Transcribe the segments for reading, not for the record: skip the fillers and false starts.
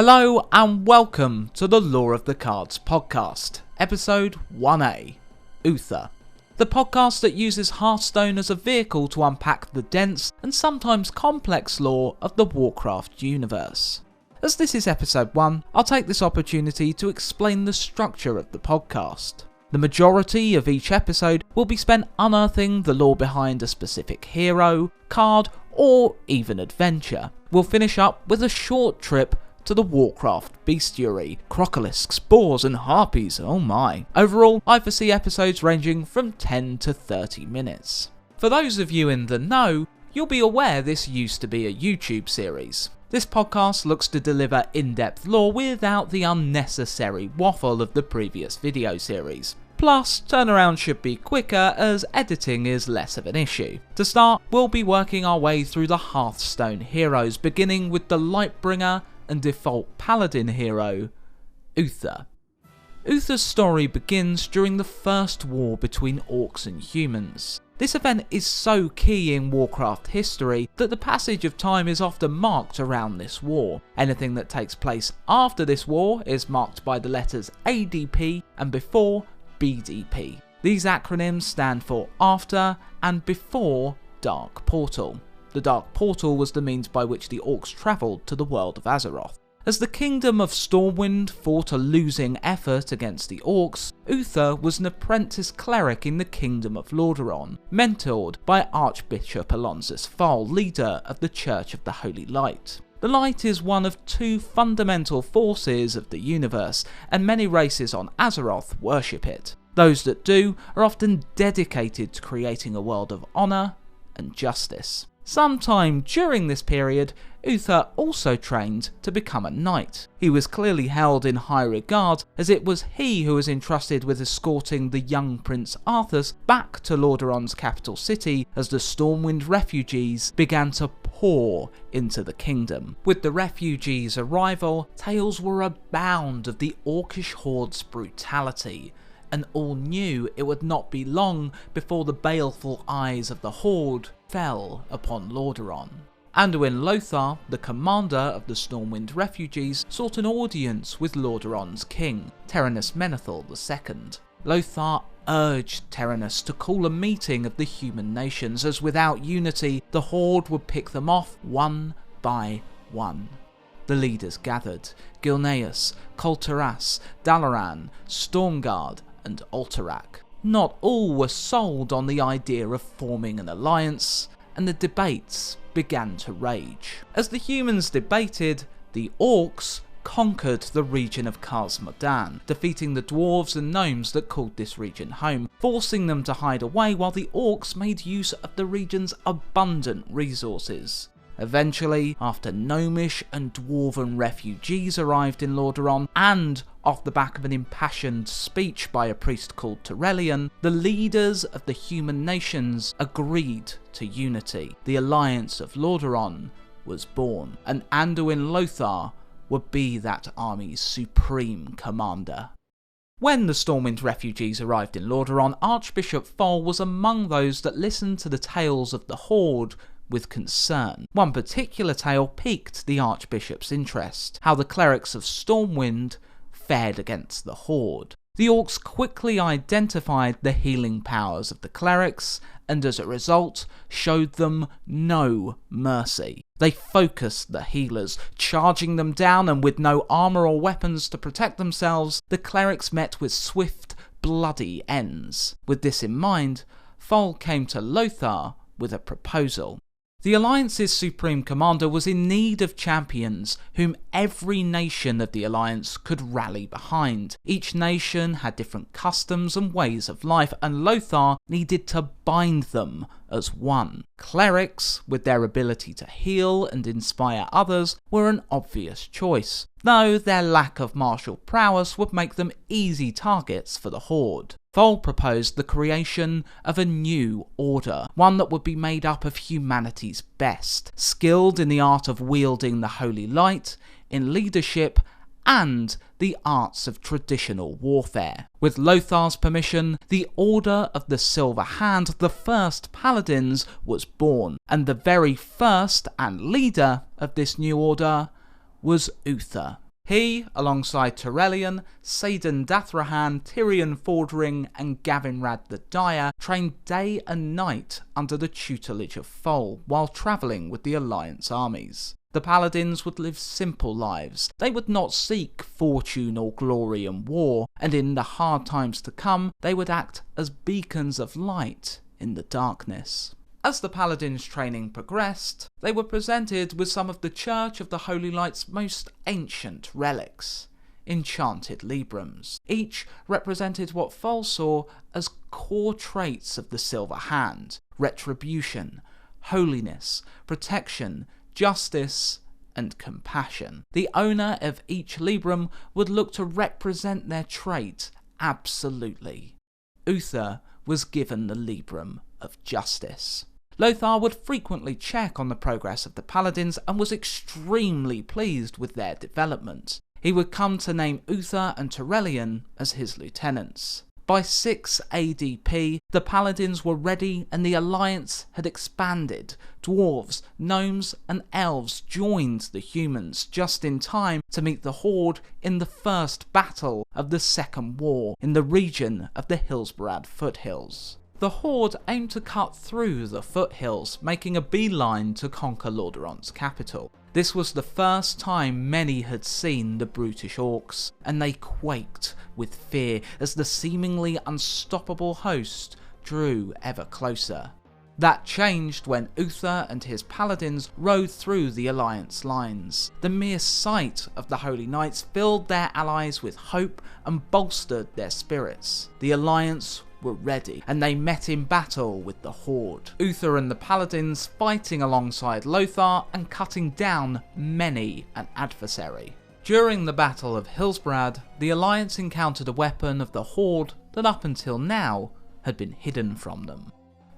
Hello and welcome to the Lore of the Cards podcast, episode 1A, Uther, the podcast that uses Hearthstone as a vehicle to unpack the dense and sometimes complex lore of the Warcraft universe. As this is episode 1, I'll take this opportunity to explain the structure of the podcast. The majority of each episode will be spent unearthing the lore behind a specific hero, card, or even adventure. We'll finish up with a short trip to the Warcraft bestiary, crocolisk's, boars and harpies, oh my. Overall, I foresee episodes ranging from 10 to 30 minutes. For those of you in the know, you'll be aware this used to be a YouTube series. This podcast looks to deliver in-depth lore without the unnecessary waffle of the previous video series. Plus, turnaround should be quicker as editing is less of an issue. To start, we'll be working our way through the Hearthstone Heroes, beginning with the Lightbringer and default paladin hero, Uther. Uther's story begins during the first war between orcs and humans. This event is so key in Warcraft history that the passage of time is often marked around this war. Anything that takes place after this war is marked by the letters ADP and before BDP. These acronyms stand for After and Before Dark Portal. The Dark Portal was the means by which the orcs travelled to the world of Azeroth. As the Kingdom of Stormwind fought a losing effort against the orcs, Uther was an apprentice cleric in the Kingdom of Lordaeron, mentored by Archbishop Alonzus Fal, leader of the Church of the Holy Light. The Light is one of two fundamental forces of the universe, and many races on Azeroth worship it. Those that do are often dedicated to creating a world of honour and justice. Sometime during this period, Uther also trained to become a knight. He was clearly held in high regard, as it was he who was entrusted with escorting the young Prince Arthas back to Lordaeron's capital city as the Stormwind refugees began to pour into the kingdom. With the refugees' arrival, tales were abound of the orcish horde's brutality, and all knew it would not be long before the baleful eyes of the horde fell upon Lordaeron. Anduin Lothar, the commander of the Stormwind refugees, sought an audience with Lordaeron's king, Terenas Menethil II. Lothar urged Terenas to call a meeting of the human nations, as without unity, the horde would pick them off one by one. The leaders gathered: Gilneas, Kolteras, Dalaran, Stormguard, and Alterac. Not all were sold on the idea of forming an alliance, and the debates began to rage. As the humans debated, the orcs conquered the region of Khaz Modan, defeating the dwarves and gnomes that called this region home, forcing them to hide away while the orcs made use of the region's abundant resources. Eventually, after gnomish and dwarven refugees arrived in Lordaeron, and off the back of an impassioned speech by a priest called Torellian, the leaders of the human nations agreed to unity. The Alliance of Lordaeron was born, and Anduin Lothar would be that army's supreme commander. When the Stormwind refugees arrived in Lordaeron, Archbishop Fal was among those that listened to the tales of the horde with concern. One particular tale piqued the Archbishop's interest: how the clerics of Stormwind fared against the horde. The orcs quickly identified the healing powers of the clerics, and as a result, showed them no mercy. They focused the healers, charging them down, and with no armour or weapons to protect themselves, the clerics met with swift, bloody ends. With this in mind, Fal came to Lothar with a proposal. The Alliance's supreme commander was in need of champions whom every nation of the Alliance could rally behind. Each nation had different customs and ways of life, and Lothar needed to bind them as one. Clerics, with their ability to heal and inspire others, were an obvious choice, though their lack of martial prowess would make them easy targets for the horde. Fal proposed the creation of a new order, one that would be made up of humanity's best, skilled in the art of wielding the holy light, in leadership, and the arts of traditional warfare. With Lothar's permission, the Order of the Silver Hand, the first Paladins, was born, and the very first and leader of this new order was Uther. He, alongside Turelion, Sadan Dathrahan, Tyrion Fordring, and Gavinrad the Dire, trained day and night under the tutelage of Thol while travelling with the Alliance armies. The Paladins would live simple lives. They would not seek fortune or glory in war, and in the hard times to come, they would act as beacons of light in the darkness. As the Paladins' training progressed, they were presented with some of the Church of the Holy Light's most ancient relics, enchanted Librams. Each represented what Thol saw as core traits of the Silver Hand: retribution, holiness, protection, justice, and compassion. The owner of each Libram would look to represent their trait absolutely. Uther was given the Libram of Justice. Lothar would frequently check on the progress of the Paladins and was extremely pleased with their development. He would come to name Uther and Turelion as his lieutenants. By 6 ADP, the Paladins were ready and the Alliance had expanded. Dwarves, gnomes and elves joined the humans just in time to meet the Horde in the first battle of the Second War in the region of the Hillsbrad foothills. The Horde aimed to cut through the foothills, making a beeline to conquer Lordaeron's capital. This was the first time many had seen the brutish orcs, and they quaked with fear as the seemingly unstoppable host drew ever closer. That changed when Uther and his paladins rode through the Alliance lines. The mere sight of the Holy Knights filled their allies with hope and bolstered their spirits. The Alliance were ready, and they met in battle with the Horde. Uther and the Paladins fighting alongside Lothar and cutting down many an adversary. During the Battle of Hillsbrad, the Alliance encountered a weapon of the Horde that up until now had been hidden from them.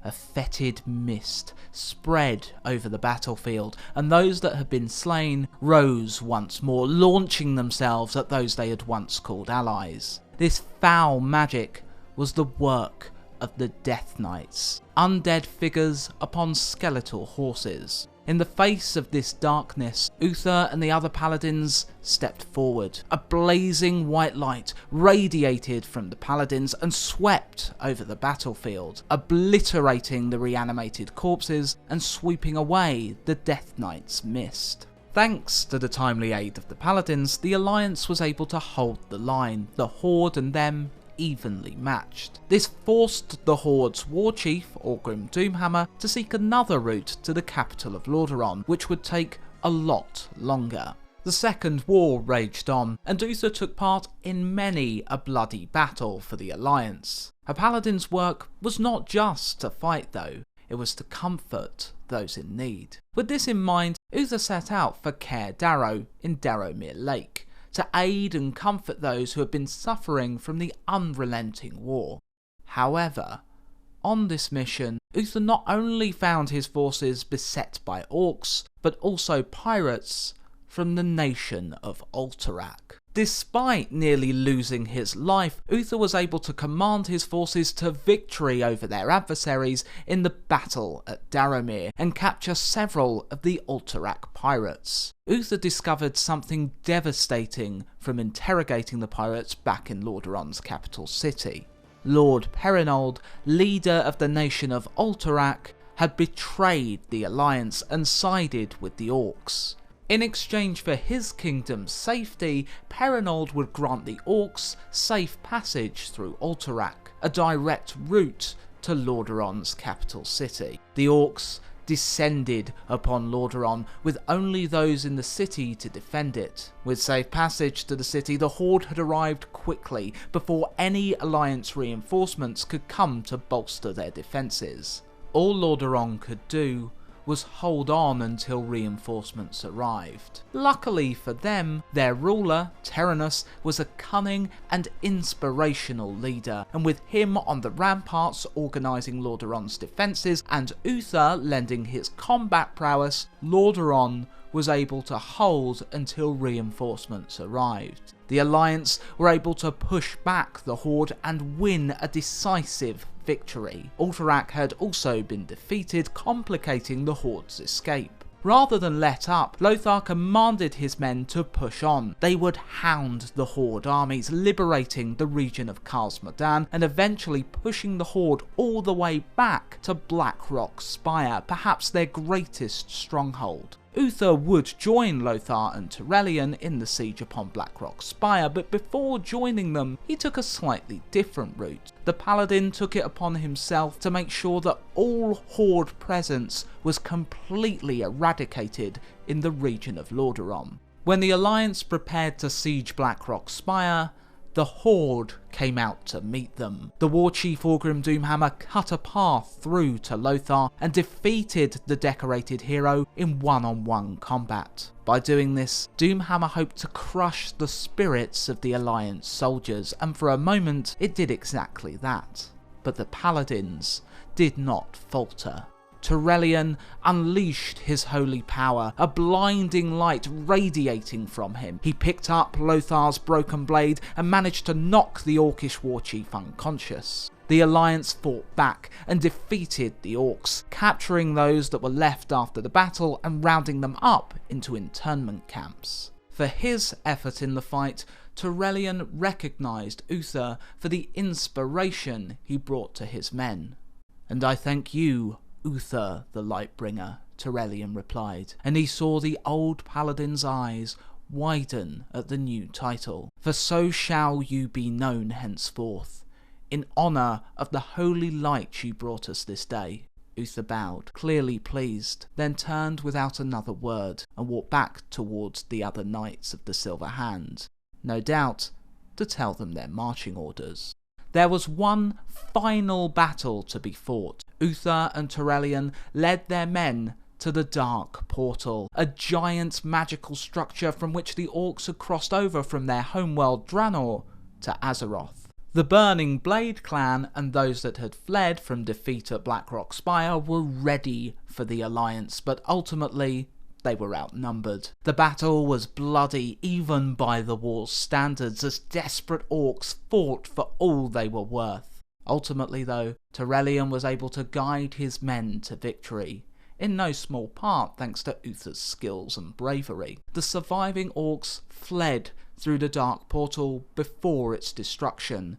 A fetid mist spread over the battlefield, and those that had been slain rose once more, launching themselves at those they had once called allies. This foul magic was the work of the Death Knights, undead figures upon skeletal horses. In the face of this darkness, Uther and the other paladins stepped forward. A blazing white light radiated from the paladins and swept over the battlefield, obliterating the reanimated corpses and sweeping away the Death Knights' mist. Thanks to the timely aid of the paladins, the Alliance was able to hold the line, the Horde and them evenly matched. This forced the Horde's war chief, Orgrim Doomhammer, to seek another route to the capital of Lordaeron, which would take a lot longer. The Second War raged on, and Uther took part in many a bloody battle for the Alliance. A paladin's work was not just to fight though, it was to comfort those in need. With this in mind, Uther set out for Caer Darrow in Darrowmere Lake, to aid and comfort those who had been suffering from the unrelenting war. However, on this mission, Uther not only found his forces beset by orcs, but also pirates from the nation of Alterac. Despite nearly losing his life, Uther was able to command his forces to victory over their adversaries in the battle at Darrowmere and capture several of the Alterac pirates. Uther discovered something devastating from interrogating the pirates back in Lordaeron's capital city. Lord Perinold, leader of the nation of Alterac, had betrayed the Alliance and sided with the orcs. In exchange for his kingdom's safety, Perinold would grant the orcs safe passage through Alterac, a direct route to Lordaeron's capital city. The orcs descended upon Lordaeron with only those in the city to defend it. With safe passage to the city, the Horde had arrived quickly before any Alliance reinforcements could come to bolster their defences. All Lordaeron could do was hold on until reinforcements arrived. Luckily for them, their ruler, Terenus, was a cunning and inspirational leader, and with him on the ramparts organising Lordaeron's defences and Uther lending his combat prowess, Lordaeron was able to hold until reinforcements arrived. The Alliance were able to push back the Horde and win a decisive victory. Alterac had also been defeated, complicating the Horde's escape. Rather than let up, Lothar commanded his men to push on. They would hound the Horde armies, liberating the region of Khazmodan and eventually pushing the Horde all the way back to Blackrock Spire, perhaps their greatest stronghold. Uther would join Lothar and Turelion in the siege upon Blackrock Spire, but before joining them, he took a slightly different route. The Paladin took it upon himself to make sure that all Horde presence was completely eradicated in the region of Lordaeron. When the Alliance prepared to siege Blackrock Spire, the Horde came out to meet them. The war chief Orgrim Doomhammer cut a path through to Lothar and defeated the decorated hero in one-on-one combat. By doing this, Doomhammer hoped to crush the spirits of the Alliance soldiers, and for a moment it did exactly that. But the Paladins did not falter. Turelion unleashed his holy power, a blinding light radiating from him. He picked up Lothar's broken blade and managed to knock the Orcish warchief unconscious. The Alliance fought back and defeated the Orcs, capturing those that were left after the battle and rounding them up into internment camps. For his effort in the fight, Turelion recognised Uther for the inspiration he brought to his men. "And I thank you, Uther the Lightbringer," Turelion replied, and he saw the old paladin's eyes widen at the new title. "For so shall you be known henceforth, in honour of the holy light you brought us this day." Uther bowed, clearly pleased, then turned without another word and walked back towards the other knights of the Silver Hand, no doubt to tell them their marching orders. There was one final battle to be fought. Uther and Turelion led their men to the Dark Portal, a giant magical structure from which the Orcs had crossed over from their homeworld Draenor to Azeroth. The Burning Blade clan and those that had fled from defeat at Blackrock Spire were ready for the Alliance, but ultimately they were outnumbered. The battle was bloody even by the war's standards, as desperate Orcs fought for all they were worth. Ultimately though, Turelion was able to guide his men to victory, in no small part thanks to Uther's skills and bravery. The surviving Orcs fled through the Dark Portal before its destruction,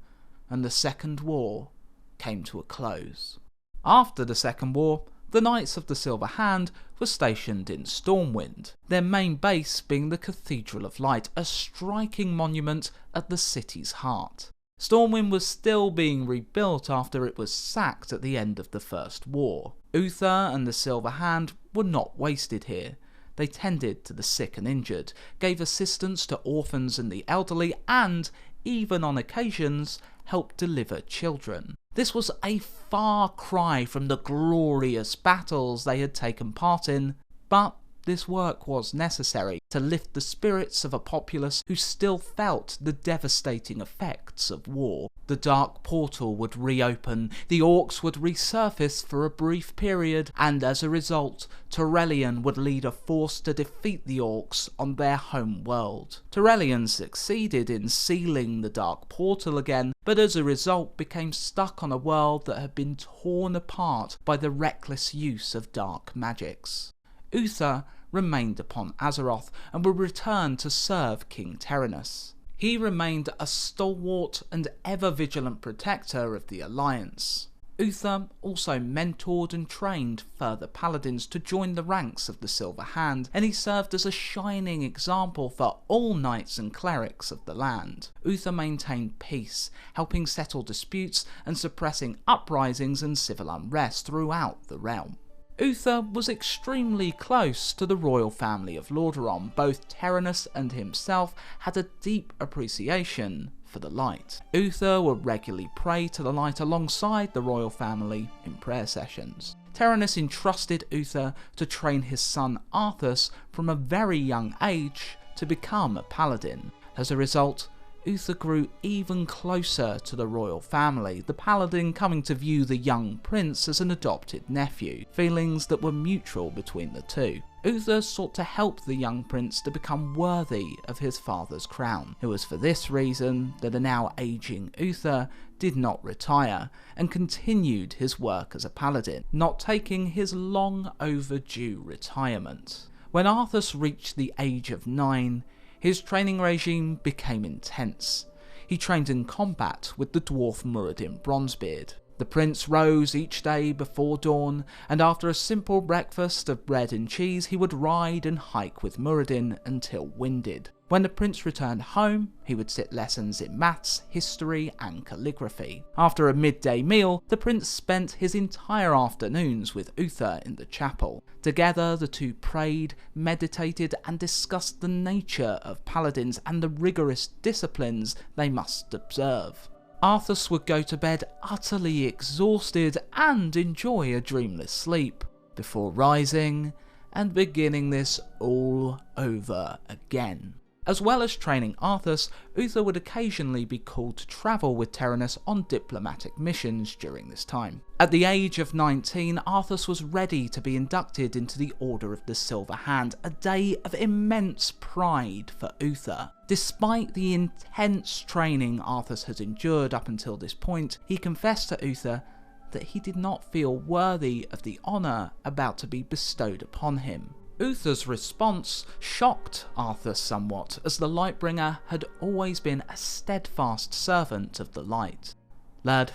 and the Second War came to a close. After the Second War, the Knights of the Silver Hand were stationed in Stormwind, their main base being the Cathedral of Light, a striking monument at the city's heart. Stormwind was still being rebuilt after it was sacked at the end of the First War. Uther and the Silver Hand were not wasted here. They tended to the sick and injured, gave assistance to orphans and the elderly, and, even on occasions, helped deliver children. This was a far cry from the glorious battles they had taken part in, but this work was necessary to lift the spirits of a populace who still felt the devastating effects of war. The Dark Portal would reopen, the Orcs would resurface for a brief period, and as a result, Turelion would lead a force to defeat the Orcs on their home world. Turelion succeeded in sealing the Dark Portal again, but as a result became stuck on a world that had been torn apart by the reckless use of dark magics. Uther remained upon Azeroth and would return to serve King Terenas. He remained a stalwart and ever-vigilant protector of the Alliance. Uther also mentored and trained further paladins to join the ranks of the Silver Hand, and he served as a shining example for all knights and clerics of the land. Uther maintained peace, helping settle disputes and suppressing uprisings and civil unrest throughout the realm. Uther was extremely close to the royal family of Lordaeron. Both Terenas and himself had a deep appreciation for the light. Uther would regularly pray to the light alongside the royal family in prayer sessions. Terenas entrusted Uther to train his son Arthas from a very young age to become a paladin. As a result, Uther grew even closer to the royal family, the paladin coming to view the young prince as an adopted nephew, feelings that were mutual between the two. Uther sought to help the young prince to become worthy of his father's crown. It was for this reason that a now aging Uther did not retire and continued his work as a paladin, not taking his long overdue retirement. When Arthas reached the age of 9, his training regime became intense. He trained in combat with the dwarf Muradin Bronzebeard. The prince rose each day before dawn, and after a simple breakfast of bread and cheese he would ride and hike with Muradin until winded. When the prince returned home, he would sit lessons in maths, history and calligraphy. After a midday meal, the prince spent his entire afternoons with Uther in the chapel. Together the two prayed, meditated and discussed the nature of paladins and the rigorous disciplines they must observe. Arthas would go to bed utterly exhausted and enjoy a dreamless sleep, before rising and beginning this all over again. As well as training Arthas, Uther would occasionally be called to travel with Terenas on diplomatic missions during this time. At the age of 19, Arthas was ready to be inducted into the Order of the Silver Hand, a day of immense pride for Uther. Despite the intense training Arthas had endured up until this point, he confessed to Uther that he did not feel worthy of the honour about to be bestowed upon him. Uther's response shocked Arthas somewhat, as the Lightbringer had always been a steadfast servant of the light. "Lad,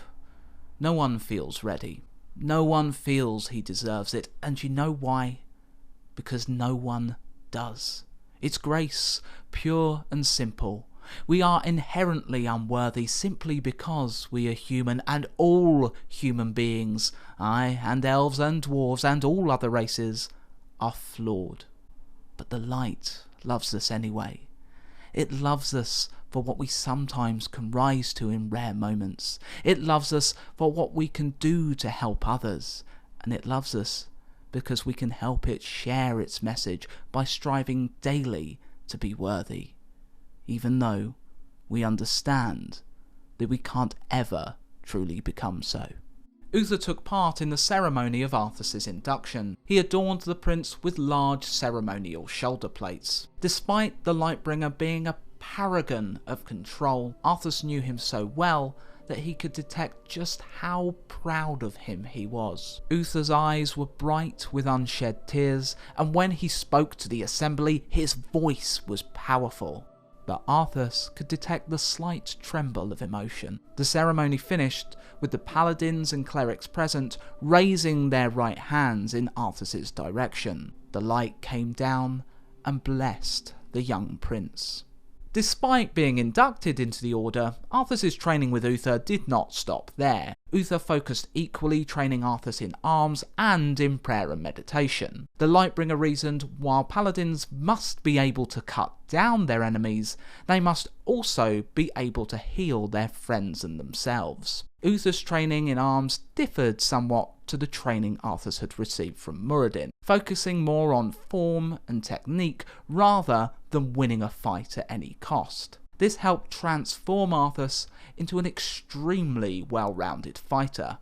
no one feels ready. No one feels he deserves it, and you know why? Because no one does. It's grace, pure and simple. We are inherently unworthy simply because we are human, and all human beings, aye, and elves and dwarves and all other races, are flawed. But the light loves us anyway. It loves us for what we sometimes can rise to in rare moments. It loves us for what we can do to help others. And it loves us because we can help it share its message by striving daily to be worthy, even though we understand that we can't ever truly become so." Uther took part in the ceremony of Arthas' induction. He adorned the prince with large ceremonial shoulder plates. Despite the Lightbringer being a paragon of control, Arthas knew him so well that he could detect just how proud of him he was. Uther's eyes were bright with unshed tears, and when he spoke to the assembly, his voice was powerful. But Arthas could detect the slight tremble of emotion. The ceremony finished with the paladins and clerics present raising their right hands in Arthas' direction. The light came down and blessed the young prince. Despite being inducted into the order, Arthas' training with Uther did not stop there. Uther focused equally, training Arthas in arms and in prayer and meditation. The Lightbringer reasoned while paladins must be able to cut down their enemies, they must also be able to heal their friends and themselves. Uther's training in arms differed somewhat to the training Arthas had received from Muradin, focusing more on form and technique rather than winning a fight at any cost. This helped transform Arthas into an extremely well-rounded fighter.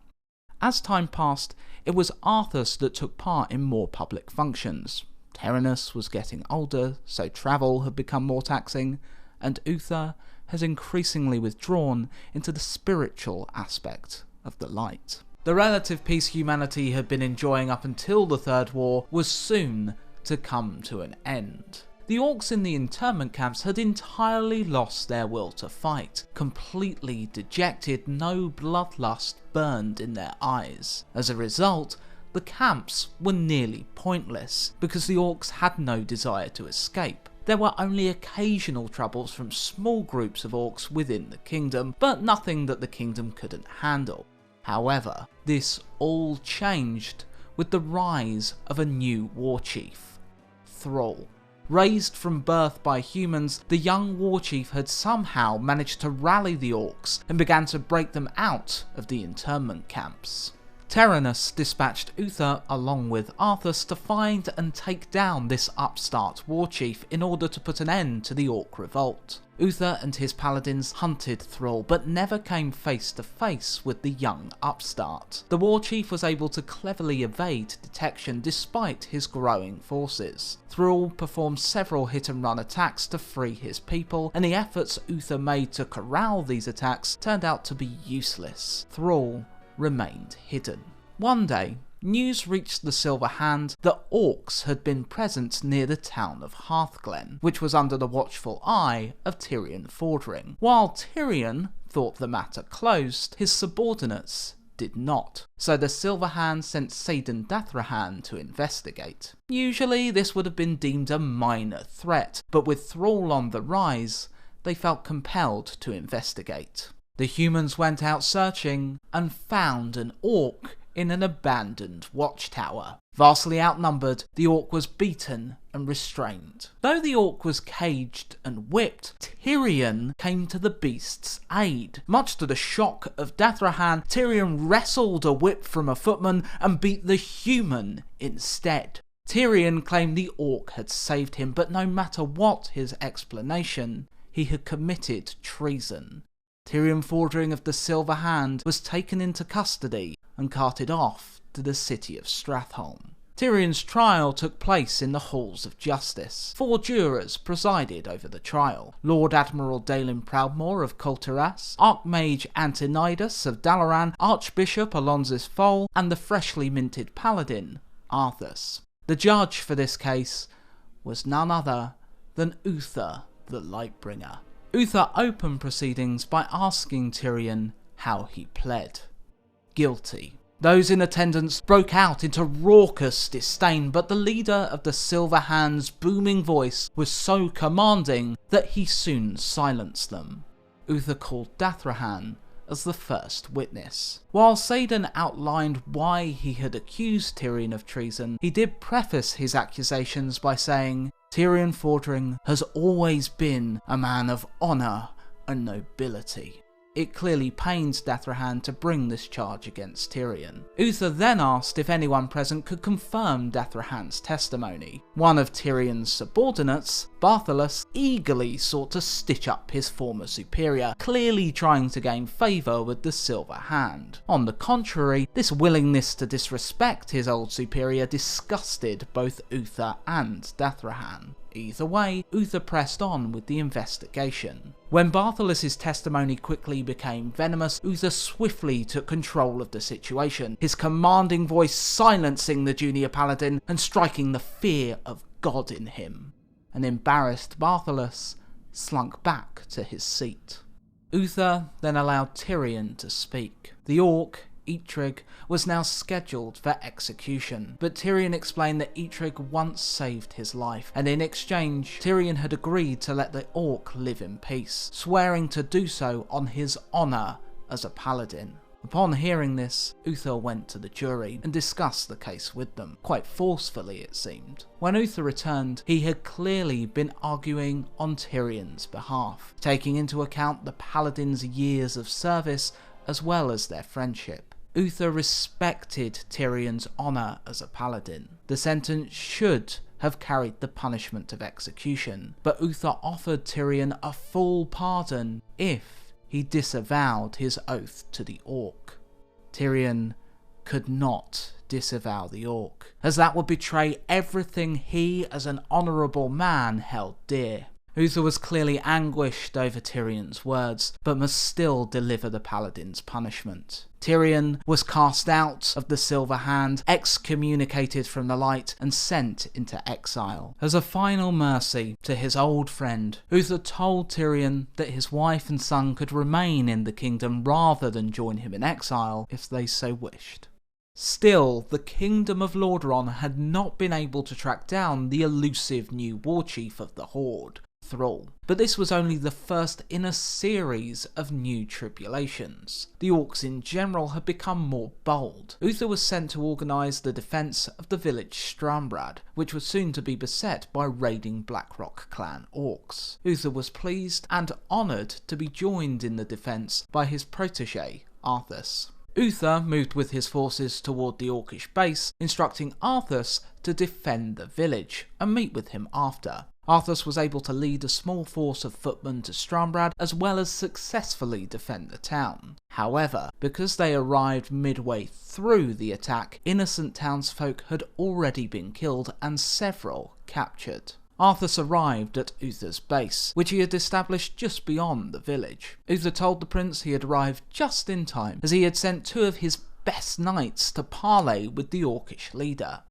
As time passed, it was Arthas that took part in more public functions. Terenas was getting older, so travel had become more taxing, and Uther has increasingly withdrawn into the spiritual aspect of the light. The relative peace humanity had been enjoying up until the Third War was soon to come to an end. The orcs in the internment camps had entirely lost their will to fight. Completely dejected, no bloodlust burned in their eyes. As a result, the camps were nearly pointless, because the orcs had no desire to escape. There were only occasional troubles from small groups of orcs within the kingdom, but nothing that the kingdom couldn't handle. However, this all changed with the rise of a new war chief, Thrall. Raised from birth by humans, the young war chief had somehow managed to rally the orcs and began to break them out of the internment camps. Terenus dispatched Uther along with Arthas to find and take down this upstart warchief in order to put an end to the Orc revolt. Uther and his paladins hunted Thrall, but never came face to face with the young upstart. The warchief was able to cleverly evade detection despite his growing forces. Thrall performed several hit-and-run attacks to free his people, and the efforts Uther made to corral these attacks turned out to be useless. Thrall remained hidden. One day, news reached the Silver Hand that orcs had been present near the town of Hearthglen, which was under the watchful eye of Tyrion Fordring. While Tyrion thought the matter closed, his subordinates did not. So the Silver Hand sent Saidan Dathrahan to investigate. Usually this would have been deemed a minor threat, but with Thrall on the rise, they felt compelled to investigate. The humans went out searching and found an orc in an abandoned watchtower. Vastly outnumbered, the orc was beaten and restrained. Though the orc was caged and whipped, Tyrion came to the beast's aid. Much to the shock of Dathrahan, Tyrion wrestled a whip from a footman and beat the human instead. Tyrion claimed the orc had saved him, but no matter what his explanation, he had committed treason. Tyrion Fordring of the Silver Hand was taken into custody and carted off to the city of Stratholme. Tyrion's trial took place in the halls of justice. 4 jurors presided over the trial: Lord Admiral Dalin Proudmoore of Colteras, Archmage Antonidas of Dalaran, Archbishop Alonsis Fol, and the freshly minted paladin Arthas. The judge for this case was none other than Uther the Lightbringer. Uther opened proceedings by asking Tyrion how he pled. Guilty. Those in attendance broke out into raucous disdain, but the leader of the Silver Hand's booming voice was so commanding that he soon silenced them. Uther called Dathrahan as the first witness. While Saidan outlined why he had accused Tyrion of treason, he did preface his accusations by saying, "Tyrion Fordring has always been a man of honour and nobility." It clearly pained Dathrahan to bring this charge against Tyrion. Uther then asked if anyone present could confirm Dathrahan's testimony. One of Tyrion's subordinates, Bartholus, eagerly sought to stitch up his former superior, clearly trying to gain favour with the Silver Hand. On the contrary, this willingness to disrespect his old superior disgusted both Uther and Dathrahan. Either way, Uther pressed on with the investigation. When Bartholus's testimony quickly became venomous, Uther swiftly took control of the situation, his commanding voice silencing the junior paladin and striking the fear of God in him. An embarrassed Bartholus slunk back to his seat. Uther then allowed Tyrion to speak. The orc, Eitrig, was now scheduled for execution, but Tyrion explained that Eitrig once saved his life, and in exchange Tyrion had agreed to let the orc live in peace, swearing to do so on his honour as a paladin. Upon hearing this, Uther went to the jury and discussed the case with them, quite forcefully it seemed. When Uther returned, he had clearly been arguing on Tyrion's behalf, taking into account the paladin's years of service as well as their friendship. Uther respected Tyrion's honour as a paladin. The sentence should have carried the punishment of execution, but Uther offered Tyrion a full pardon if he disavowed his oath to the orc. Tyrion could not disavow the orc, as that would betray everything he as an honourable man held dear. Uther was clearly anguished over Tyrion's words, but must still deliver the paladin's punishment. Tyrion was cast out of the Silver Hand, excommunicated from the light, and sent into exile. As a final mercy to his old friend, Uther told Tyrion that his wife and son could remain in the kingdom rather than join him in exile if they so wished. Still, the kingdom of Lordaeron had not been able to track down the elusive new warchief of the Horde, Thrall. But this was only the first in a series of new tribulations. The orcs in general had become more bold. Uther was sent to organise the defence of the village Strambrad, which was soon to be beset by raiding Blackrock clan orcs. Uther was pleased and honoured to be joined in the defence by his protégé, Arthas. Uther moved with his forces toward the Orcish base, instructing Arthas to defend the village and meet with him after. Arthas was able to lead a small force of footmen to Strombrad as well as successfully defend the town. However, because they arrived midway through the attack, innocent townsfolk had already been killed and several captured. Arthas arrived at Uther's base, which he had established just beyond the village. Uther told the prince he had arrived just in time, as he had sent 2 of his best knights to parley with the Orcish leader.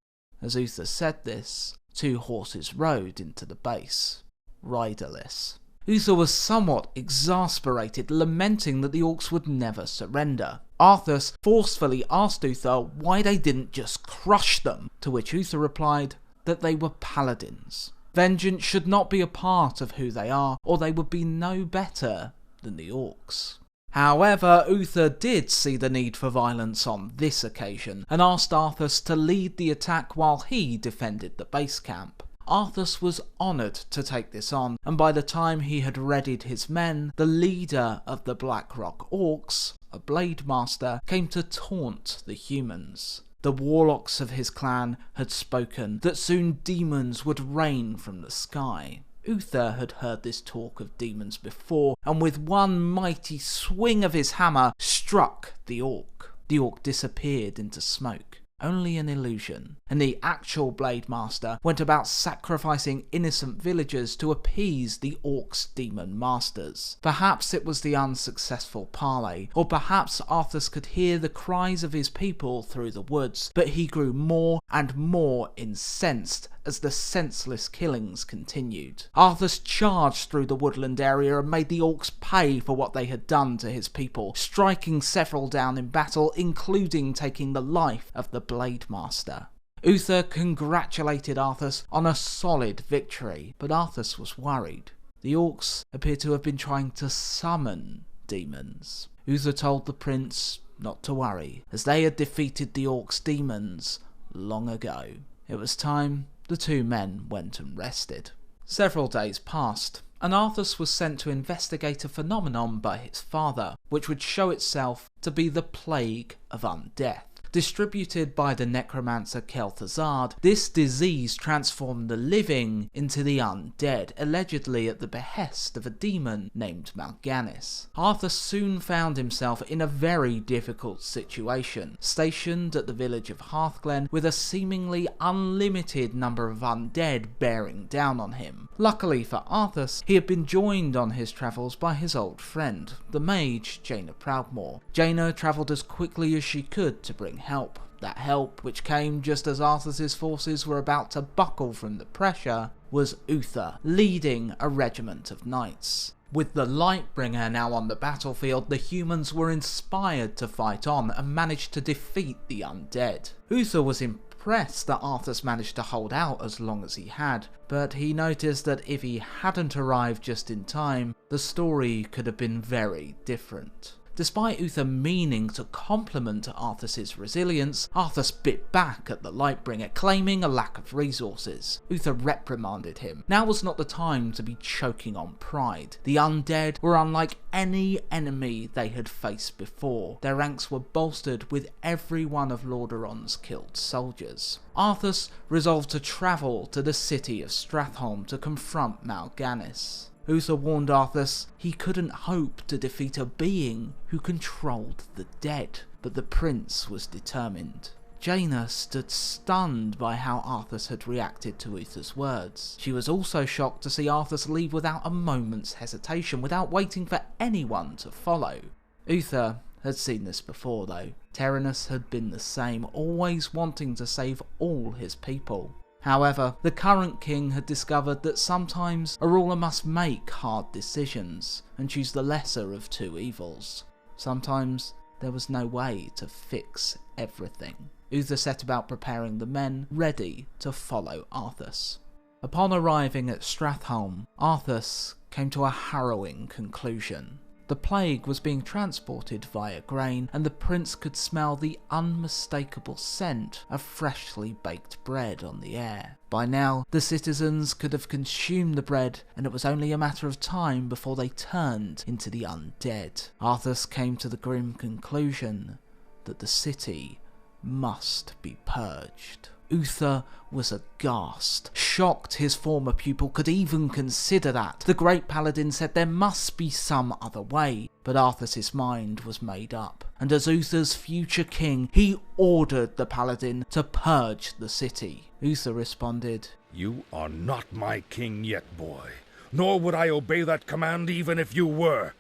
As Uther said this, 2 horses rode into the base, riderless. Uther was somewhat exasperated, lamenting that the orcs would never surrender. Arthas forcefully asked Uther why they didn't just crush them, to which Uther replied that they were paladins. Vengeance should not be a part of who they are, or they would be no better than the orcs. However, Uther did see the need for violence on this occasion, and asked Arthas to lead the attack while he defended the base camp. Arthas was honoured to take this on, and by the time he had readied his men, the leader of the Blackrock Orcs, a blade master, came to taunt the humans. The warlocks of his clan had spoken that soon demons would rain from the sky. Uther had heard this talk of demons before, and with one mighty swing of his hammer, struck the orc. The orc disappeared into smoke. Only an illusion, and the actual Blade Master went about sacrificing innocent villagers to appease the orcs' demon masters. Perhaps it was the unsuccessful parley, or perhaps Arthas could hear the cries of his people through the woods, but he grew more and more incensed as the senseless killings continued. Arthas charged through the woodland area and made the orcs pay for what they had done to his people, striking several down in battle, including taking the life of the Blade Master. Uther congratulated Arthas on a solid victory, but Arthas was worried. The orcs appeared to have been trying to summon demons. Uther told the prince not to worry, as they had defeated the orcs' demons long ago. It was time the 2 men went and rested. Several days passed, and Arthas was sent to investigate a phenomenon by his father, which would show itself to be the Plague of Undeath. Distributed by the necromancer Kel'Thuzad, this disease transformed the living into the undead, allegedly at the behest of a demon named Mal'Ganis. Arthas soon found himself in a very difficult situation, stationed at the village of Hearthglen with a seemingly unlimited number of undead bearing down on him. Luckily for Arthas, he had been joined on his travels by his old friend, the mage Jaina Proudmoore. Jaina travelled as quickly as she could to bring help. That help, which came just as Arthas's forces were about to buckle from the pressure, was Uther, leading a regiment of knights. With the Lightbringer now on the battlefield, the humans were inspired to fight on and managed to defeat the undead. Uther was impressed that Arthas managed to hold out as long as he had, but he noticed that if he hadn't arrived just in time, the story could have been very different. Despite Uther meaning to compliment Arthas's resilience, Arthas bit back at the Lightbringer, claiming a lack of resources. Uther reprimanded him. Now was not the time to be choking on pride. The undead were unlike any enemy they had faced before. Their ranks were bolstered with every one of Lordaeron's killed soldiers. Arthas resolved to travel to the city of Stratholme to confront Mal'Ganis. Uther warned Arthas he couldn't hope to defeat a being who controlled the dead, but the prince was determined. Jaina stood stunned by how Arthas had reacted to Uther's words. She was also shocked to see Arthas leave without a moment's hesitation, without waiting for anyone to follow. Uther had seen this before though. Terenas had been the same, always wanting to save all his people. However, the current king had discovered that sometimes a ruler must make hard decisions and choose the lesser of 2 evils. Sometimes there was no way to fix everything. Uther set about preparing the men ready to follow Arthas. Upon arriving at Stratholme, Arthas came to a harrowing conclusion. The plague was being transported via grain, and the prince could smell the unmistakable scent of freshly baked bread on the air. By now, the citizens could have consumed the bread, and it was only a matter of time before they turned into the undead. Arthas came to the grim conclusion that the city must be purged. Uther was aghast, shocked his former pupil could even consider that. The great paladin said there must be some other way, but Arthas's mind was made up, and as Uther's future king, he ordered the paladin to purge the city. Uther responded, "You are not my king yet, boy, nor would I obey that command even if you were."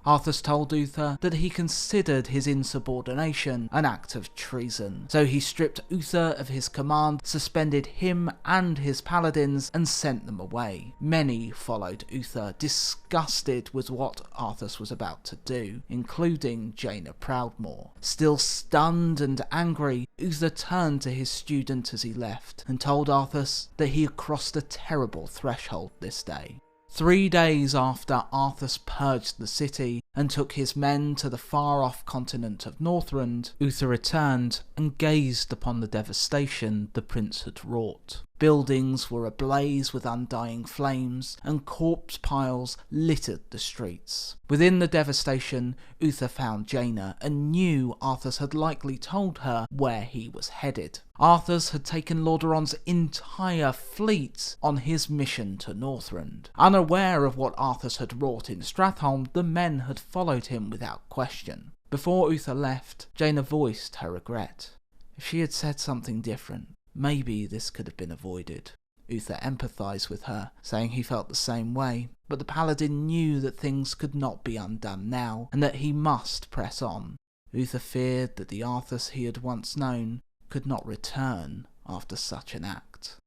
Arthas told Uther that he considered his insubordination an act of treason, so he stripped Uther of his command, suspended him and his paladins, and sent them away. Many followed Uther, disgusted with what Arthas was about to do, including Jaina Proudmoore. Still stunned and angry, Uther turned to his student as he left, and told Arthas that he had crossed a terrible threshold this day. 3 days after Arthas purged the city and took his men to the far-off continent of Northrend, Uther returned and gazed upon the devastation the prince had wrought. Buildings were ablaze with undying flames, and corpse piles littered the streets. Within the devastation, Uther found Jaina and knew Arthas had likely told her where he was headed. Arthas had taken Lordaeron's entire fleet on his mission to Northrend. Unaware of what Arthas had wrought in Stratholme, the men had followed him without question. Before Uther left, Jaina voiced her regret. If she had said something different, maybe this could have been avoided. Uther empathised with her, saying he felt the same way, but the paladin knew that things could not be undone now, and that he must press on. Uther feared that the Arthas he had once known could not return after such an act.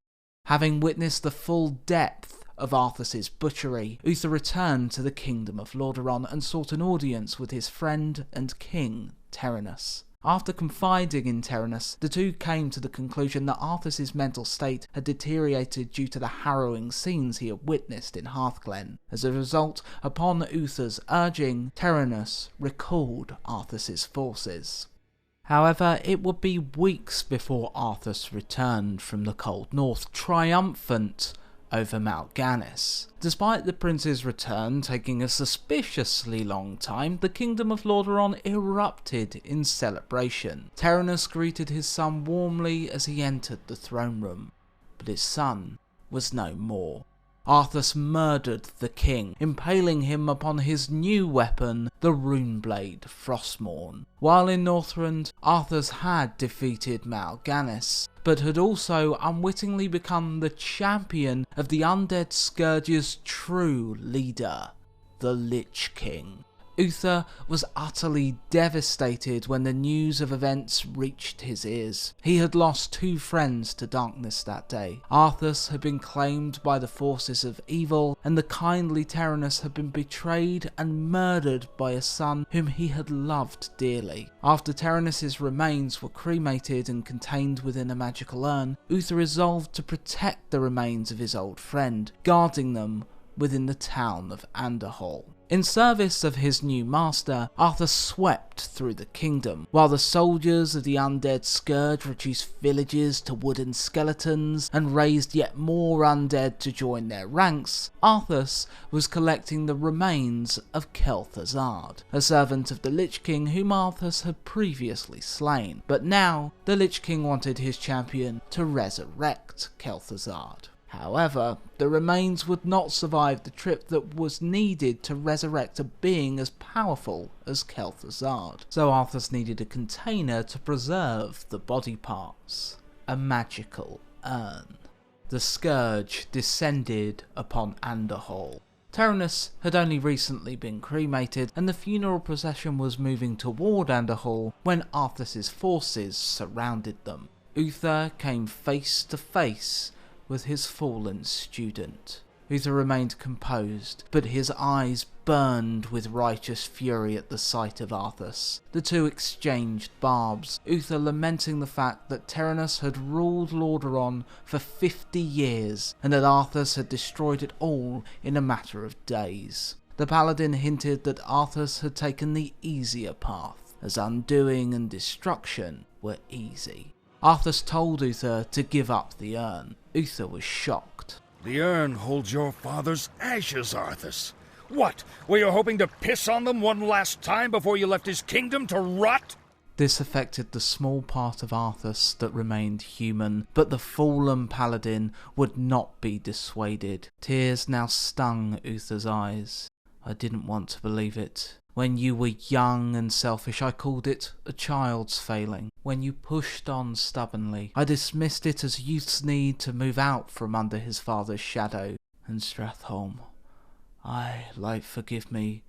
Having witnessed the full depth of Arthas's butchery, Uther returned to the kingdom of Lordaeron and sought an audience with his friend and king, Terenas. After confiding in Terenas, the two came to the conclusion that Arthas's mental state had deteriorated due to the harrowing scenes he had witnessed in Hearthglen. As a result, upon Uther's urging, Terenas recalled Arthas's forces. However, it would be weeks before Arthas returned from the Cold North, triumphant over Mal'Ganis. Despite the prince's return taking a suspiciously long time, the kingdom of Lordaeron erupted in celebration. Terenas greeted his son warmly as he entered the throne room, but his son was no more. Arthas murdered the king, impaling him upon his new weapon, the runeblade Frostmourne. While in Northrend, Arthas had defeated Mal'Ganis, but had also unwittingly become the champion of the Undead Scourge's true leader, the Lich King. Uther was utterly devastated when the news of events reached his ears. He had lost 2 friends to darkness that day. Arthas had been claimed by the forces of evil, and the kindly Terenas had been betrayed and murdered by a son whom he had loved dearly. After Terenas' remains were cremated and contained within a magical urn, Uther resolved to protect the remains of his old friend, guarding them within the town of Anderhall. In service of his new master, Arthas swept through the kingdom. While the soldiers of the Undead Scourge reduced villages to wooden skeletons and raised yet more undead to join their ranks, Arthas was collecting the remains of Kel'Thuzad, a servant of the Lich King whom Arthas had previously slain. But now, the Lich King wanted his champion to resurrect Kel'Thuzad. However, the remains would not survive the trip that was needed to resurrect a being as powerful as Kel'Thuzad. So Arthas needed a container to preserve the body parts. A magical urn. The Scourge descended upon Anderhall. Terenas had only recently been cremated, and the funeral procession was moving toward Anderhall when Arthas's forces surrounded them. Uther came face to face with his fallen student. Uther remained composed, but his eyes burned with righteous fury at the sight of Arthas. The two exchanged barbs, Uther lamenting the fact that Terenas had ruled Lordaeron for 50 years, and that Arthas had destroyed it all in a matter of days. The paladin hinted that Arthas had taken the easier path, as undoing and destruction were easy. Arthas told Uther to give up the urn. Uther was shocked. "The urn holds your father's ashes, Arthas. What, were you hoping to piss on them one last time before you left his kingdom to rot?" This affected the small part of Arthas that remained human, but the fallen paladin would not be dissuaded. Tears now stung Uther's eyes. I didn't want to believe it. When you were young and selfish, I called it a child's failing. When you pushed on stubbornly, I dismissed it as youth's need to move out from under his father's shadow. And Stratholme, forgive me,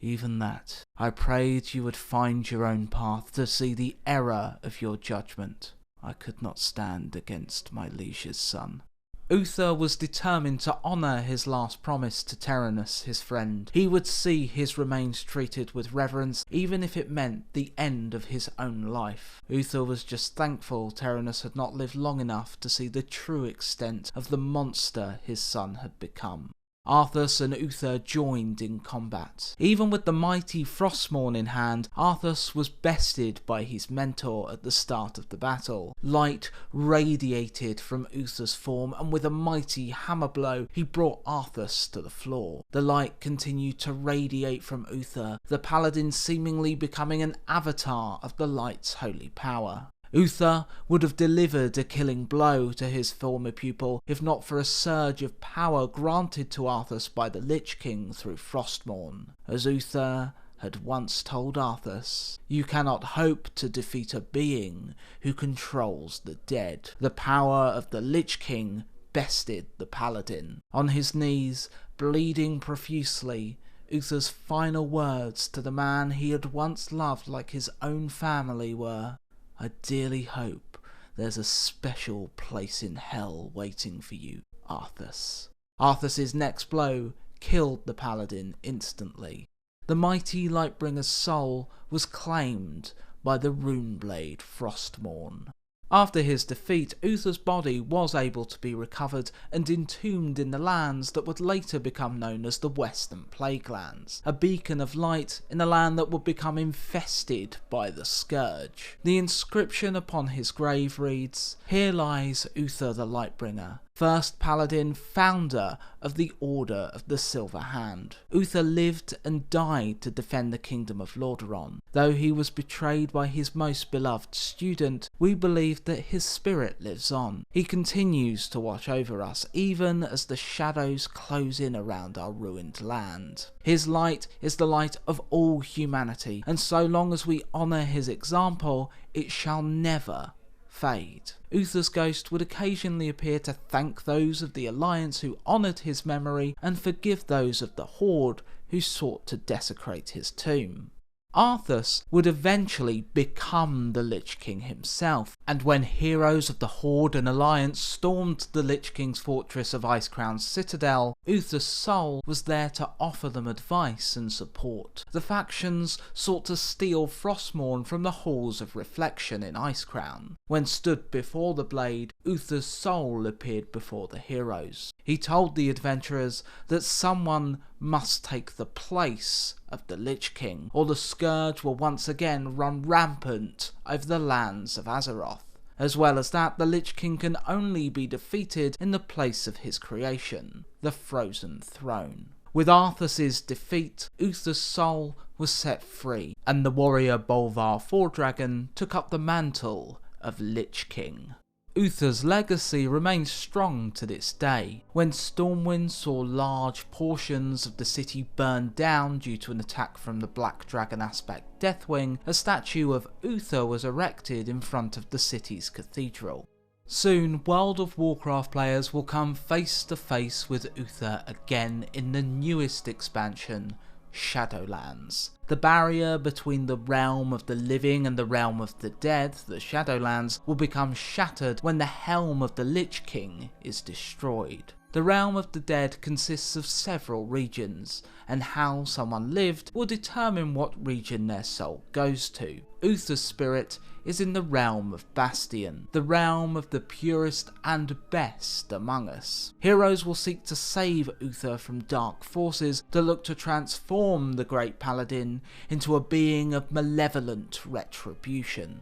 even that. I prayed you would find your own path, to see the error of your judgment. I could not stand against my liege's son. Uther was determined to honour his last promise to Terenas, his friend. He would see his remains treated with reverence, even if it meant the end of his own life. Uther was just thankful Terenas had not lived long enough to see the true extent of the monster his son had become. Arthas and Uther joined in combat. Even with the mighty Frostmourne in hand, Arthas was bested by his mentor at the start of the battle. Light radiated from Uther's form, and with a mighty hammer blow, he brought Arthas to the floor. The light continued to radiate from Uther, the paladin seemingly becoming an avatar of the light's holy power. Uther would have delivered a killing blow to his former pupil if not for a surge of power granted to Arthas by the Lich King through Frostmourne. As Uther had once told Arthas, you cannot hope to defeat a being who controls the dead. The power of the Lich King bested the paladin. On his knees, bleeding profusely, Uther's final words to the man he had once loved like his own family were, I dearly hope there's a special place in hell waiting for you, Arthas. Arthas's next blow killed the paladin instantly. The mighty Lightbringer's soul was claimed by the runeblade Frostmourne. After his defeat, Uther's body was able to be recovered and entombed in the lands that would later become known as the Western Plaguelands, a beacon of light in a land that would become infested by the Scourge. The inscription upon his grave reads, Here lies Uther the Lightbringer, first paladin, founder of the Order of the Silver Hand. Uther lived and died to defend the kingdom of Lordaeron. Though he was betrayed by his most beloved student, we believe that his spirit lives on. He continues to watch over us, even as the shadows close in around our ruined land. His light is the light of all humanity, and so long as we honour his example, it shall never fade. Uther's ghost would occasionally appear to thank those of the Alliance who honoured his memory and forgive those of the Horde who sought to desecrate his tomb. Arthas would eventually become the Lich King himself, and when heroes of the Horde and Alliance stormed the Lich King's fortress of Icecrown's citadel, Uther's soul was there to offer them advice and support. The factions sought to steal Frostmourne from the halls of reflection in Icecrown. When stood before the blade, Uther's soul appeared before the heroes. He told the adventurers that someone must take the place of the Lich King, or the Scourge will once again run rampant over the lands of Azeroth. As well as that, the Lich King can only be defeated in the place of his creation, the Frozen Throne. With Arthas's defeat, Uther's soul was set free, and the warrior Bolvar Fordragon took up the mantle of Lich King. Uther's legacy remains strong to this day. When Stormwind saw large portions of the city burned down due to an attack from the Black Dragon aspect Deathwing, a statue of Uther was erected in front of the city's cathedral. Soon, World of Warcraft players will come face to face with Uther again in the newest expansion, Shadowlands. The barrier between the realm of the living and the realm of the dead, the Shadowlands, will become shattered when the helm of the Lich King is destroyed. The realm of the dead consists of several regions, and how someone lived will determine what region their soul goes to. Uther's spirit is in the realm of Bastion, the realm of the purest and best among us. Heroes will seek to save Uther from dark forces that look to transform the great paladin into a being of malevolent retribution.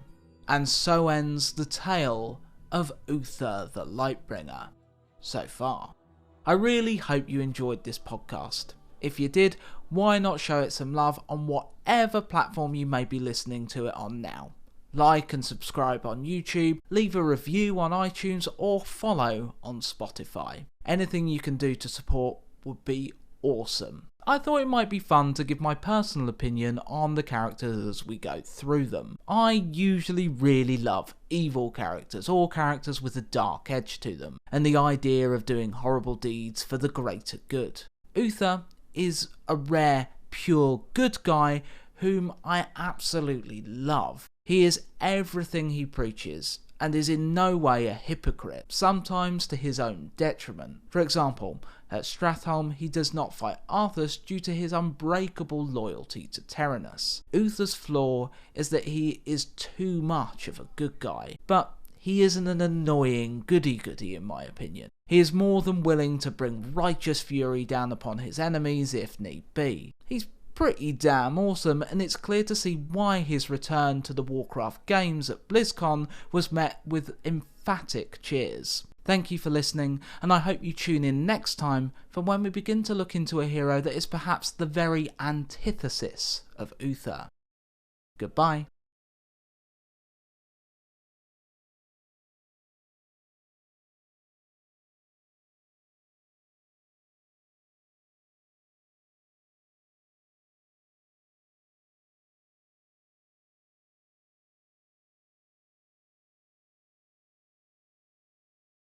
And so ends the tale of Uther the Lightbringer so far. I really hope you enjoyed this podcast. If you did, why not show it some love on whatever platform you may be listening to it on now? Like and subscribe on YouTube, leave a review on iTunes, or follow on Spotify. Anything you can do to support would be awesome. I thought it might be fun to give my personal opinion on the characters as we go through them. I usually really love evil characters, or characters with a dark edge to them, and the idea of doing horrible deeds for the greater good. Uther is a rare, pure good guy whom I absolutely love. He is everything he preaches, and is in no way a hypocrite, sometimes to his own detriment. For example, at Stratholme he does not fight Arthas due to his unbreakable loyalty to Terenas. Uther's flaw is that he is too much of a good guy, but he isn't an annoying goody-goody in my opinion. He is more than willing to bring righteous fury down upon his enemies if need be. He's pretty damn awesome, and it's clear to see why his return to the Warcraft games at BlizzCon was met with emphatic cheers. Thank you for listening, and I hope you tune in next time for when we begin to look into a hero that is perhaps the very antithesis of Uther. Goodbye.